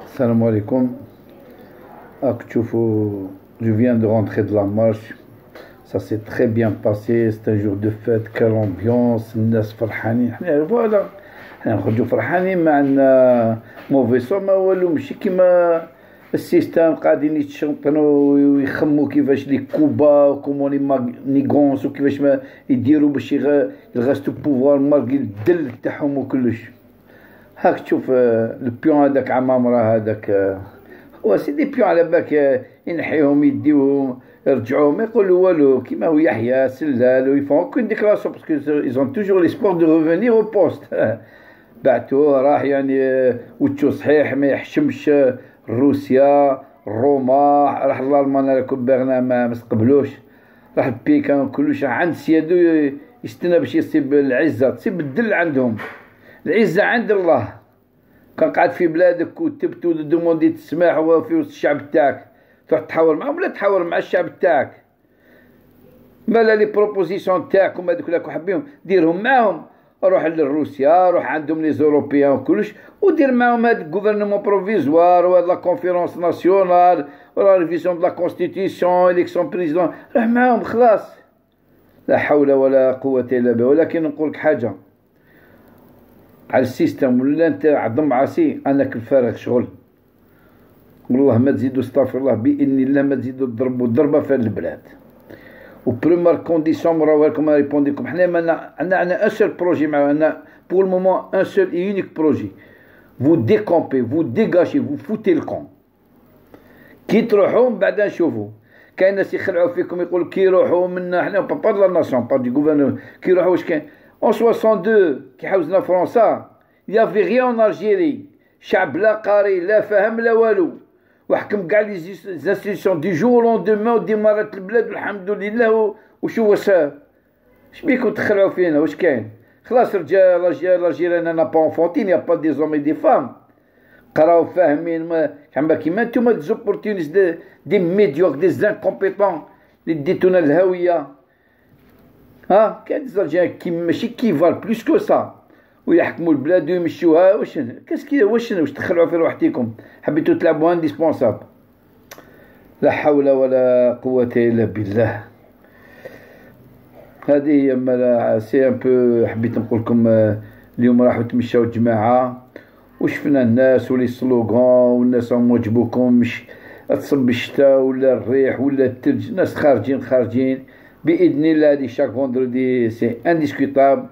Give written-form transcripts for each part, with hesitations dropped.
Salam alaikum. Je viens de rentrer de la marche. Ça s'est très bien passé. C'est un jour de fête. Quelle ambiance. الناس فرحانين. فوالا. حنا نخرجوا فرحانين ما عندنا موفي سون ما والو ماشي كيما السيستم قاعدين يتشنطنوا ويخموا كيفاش لي كوبا وكومون لي نيغونس وكيفاش ما يديروا باش يغاستوا بوفوار ماركي الدل تاعهم وكلش. هاك تشوف البيون هذاك عمامرة هذاك هو سيدي بيون على بالك ينحيهم يديوهم يرجعوهم ما يقولوا والو كيما هو يحيى سلال ويفون كون ديكلاسيون باسكو ايزون توجور ليسبور دو ريفونير او بوست. بعتوه راح يعني وتشو صحيح ما يحشمش روسيا روما راح لالمان على كوبرنا ما استقبلوش راح بيكان كلش عند سيادو يستنى باش يصيب العزة تصيب الدل عندهم العزة عند الله. كان قاعد في بلادك وتبت ودوموندي تسمح وفي وسط الشعب تاعك تروح تحاور معهم ولا تحاور مع الشعب تاعك مالا لي بروبوزيسيون تاعكم هذوك راكم حابين ديرهم معهم. روح لروسيا روح عندهم لي زوروبيان وكلش ودير معهم هاد الغوفرنمون بروفيزوار وهاد لا كونفيرونس ناسيونال ولا ريفيزيون دو لا كونستيتيسيون اليكسيون بريزيدون روح معهم خلاص. لا حول ولا قوة الا بالله. ولكن نقول لك حاجة على السيستم ولا انت عظم عاسي انك الفارغ شغل والله ما تزيدوا استغفر الله باذن الله ما تزيدوا تضربوا ضربه في البلاد. وبريمير كونديسيون مراوها لكم ريبوندي لكم حنا عندنا ان سول بروجي معنا بور المومون ان سول اي يونيك بروجي فو ديكومبي فو ديغاشي فو فوتي الكون كي تروحوا من بعد نشوفوا. كاين ناس يخلعوا فيكم يقول كي يروحوا منا حنا با لا ناسيون با دي غوفرنور كي يروحوا واش كاين En 62 كي حوزنا فرنسا يافي غيان الجيري شعب لا قاري لا فهم لا والو وحكم كاع لي زانستيتيسيون دي جور لوندومان وديمارات البلاد والحمد لله. وشو صار شبيكم تخلعوا فينا واش كاين خلاص رجال الجيران انا با انفونتين يا با دي زوم اي دي فام قراو فاهمين ما كيما نتوما دي زوبورتونيست دي ميديوك دي زانكومبيتون اللي ديتونا الهويه. ها كاين الزرجان كي ماشي كيفال بلوس كو سا ويحكموا البلاد ويمشيوها واش كاسكي واش تخلعوا في روحتكم حبيتوا تلعبوا انديسبونسابل. لا حول ولا قوة الا بالله. هذه هي مالا سي ان بو حبيت نقول لكم اليوم راحوا تمشاو الجماعة وشفنا الناس ولي سلوغون والناس راهم عجبوكم مش تصب الشتاء ولا الريح ولا الثلج الناس خارجين باذن الله. هادي شاك فوندردي سي انديسكوتابل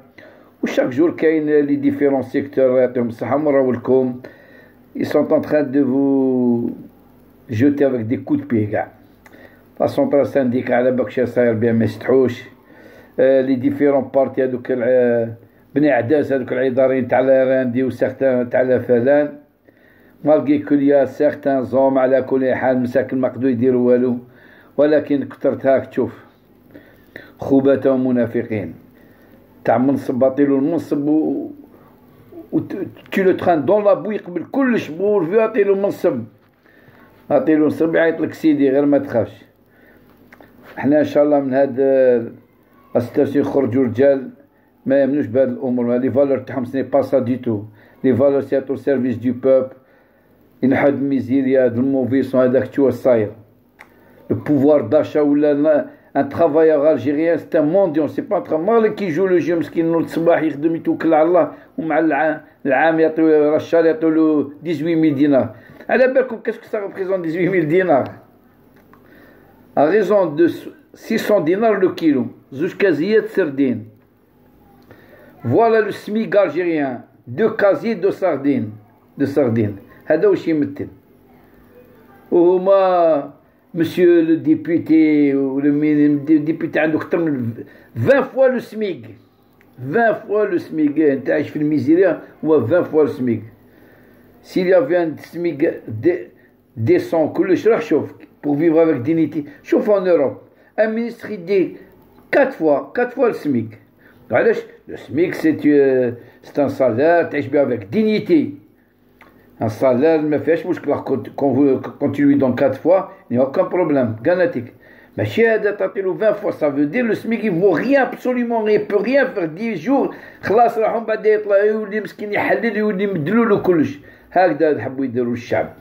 وشاك جور كاين لي ديفيرون سيكتور يعطيهم الصحه نراو لكم ils sont en train de vous jeter avec des coups de pied كاع. لا سونترال سانديكا على بالك شي صاير بها ما يستحوش لي ديفيرون بارتي هذوك بني عداس هذوك العيدارين تاع لاراندي وسيغتان تاع لافلان مالغي كوليا سيغتان زوم على كل حال مساكن ما قدروا يديروا والو. ولكن كثرت هاك تشوف خوبات ومنافقين تاع منصب باطيلو المنصب و تي لو تران دون لابو يقبل كلش بور في عطيلو منصب عطيلو منصب يعيط لك سيدي غير ما تخافش. احنا ان شاء الله من هاد السيتاسيون يخرجوا رجال ما يمنوش بهاد الامور. لي فالور تاعهم سني با سا دي تو لي فالور سياتو سيرفيس دو بوب ينحد ميزيريا د الموفيسون هذاك تشوف صاير le pouvoir d'achat ou un travailleur algérien c'est un mendiant c'est pas un travailleur qui joue le jeu مسكين نوض الصباح يخدم يتوكل على الله ومع العام يعطيو الشهر يعطيو له 18000 دينار. على بالكم كاسكو ça représente 18000 دينار à raison de 600 دينار le kilo زوج كازيات سردين. voilà le SMIC algérien 2 كازي de sardines هذا واش يمثل. وهما Monsieur le député ou le député عنده أكثر من 20 fois le SMIC 20 fois le SMIC. أنت عايش في الميزيريا هو 20 fois le SMIC. S'il y avait un SMIC décent كلش راح شوف pour vivre avec dignité. شوف en Europe un ministre يدي 4 fois le SMIC. علاش le SMIC c'est un salaire تعيش بيه avec dignité. Un salaire ما فيهاش مشكلة quand tu lui donnes 4 fois il n'y a aucun problème قالتك ماشي هذا تعطيلو 20 fois ça veut dire le SMIC il vaut rien absolument rien il peut rien faire 10 jours خلاص راحوا بعد يطلع يولي مسكين يحلل يولي يمدلو له كلش. هكذا حبوا يديروا الشعب،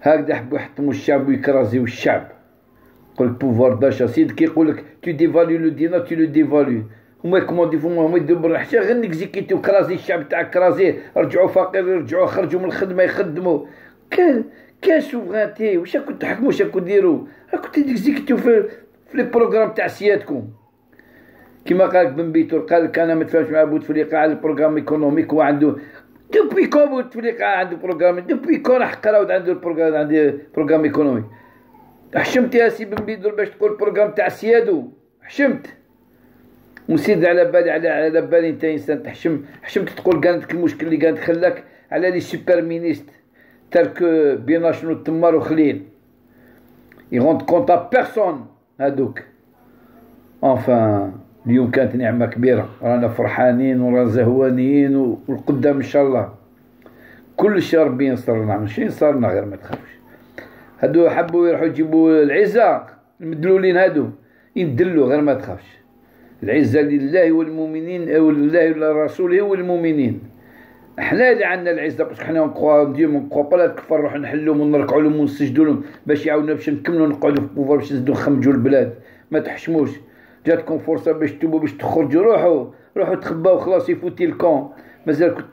هكذا حبوا يحطموا الشعب ويكرازيو الشعب. يقول لك بوفوار داشا، سيدك يقول لك تو ديفالي لو دينار تو لو ديفالي. هما يكوموندي هما يدبروا حتى غير نكزيكيتيو كرازي الشعب تاعك كرازيه، رجعوا فقير يرجعوا خرجوا من الخدمه يخدموا. كان سوفرانتي واش راكم تحكموا واش راكم ديروا؟ راكم تكزيكيتيو في لي بروغرام تاع سيادكم. كيما قال بن بيتور، قال لك انا ما تفاهمش مع بوتفليقه على البروغرام ايكونوميك، وعنده دوبوي كون بوتفليقه عنده بروغرام، دوبوي كون حق راود عنده البروغرام، عنده بروغرام ايكونوميك. حشمت يا سي بن بيتور باش تقول بروغرام تاع سيادو، حشمت. وسيد على بالي على بالي انت انسان تحشم، حشمت تقول كانت المشكل اللي كانت خلاك على لي سوبر مينيست ترك بيناشنو تمار وخليل يغوند كونتا بيرسون هادوك. انفان اليوم كانت نعمة كبيرة، رانا فرحانين ورانا زهوانيين والقدام ان شاء الله كل شيء ربي ينصرنا. ماشي ينصرنا غير ما تخافش. هادو حبوا يروحوا يجيبوا العزة المدلولين، هادو يدلوا غير ما تخافش. العزة لله والمؤمنين، او لله ولرسوله والمؤمنين. احنا اللي عندنا العزة باسكو حنا نكخوا ديما نكخوا با الكفار نروحوا نحلوهم ونركعوا لهم ونسجدوا لهم باش يعاونونا باش نكملوا نقعدوا في البوفار باش نزيدوا نخمجوا البلاد. ما تحشموش، جاتكم فرصة باش تتوبوا باش تخرجوا، روحوا تخباو خلاص يفوتي الكون. مازال كنت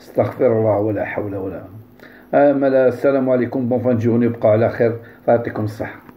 استغفر الله ولا حول ولا السلام عليكم، بون فان جورني، بقاو على خير، يعطيكم الصحة.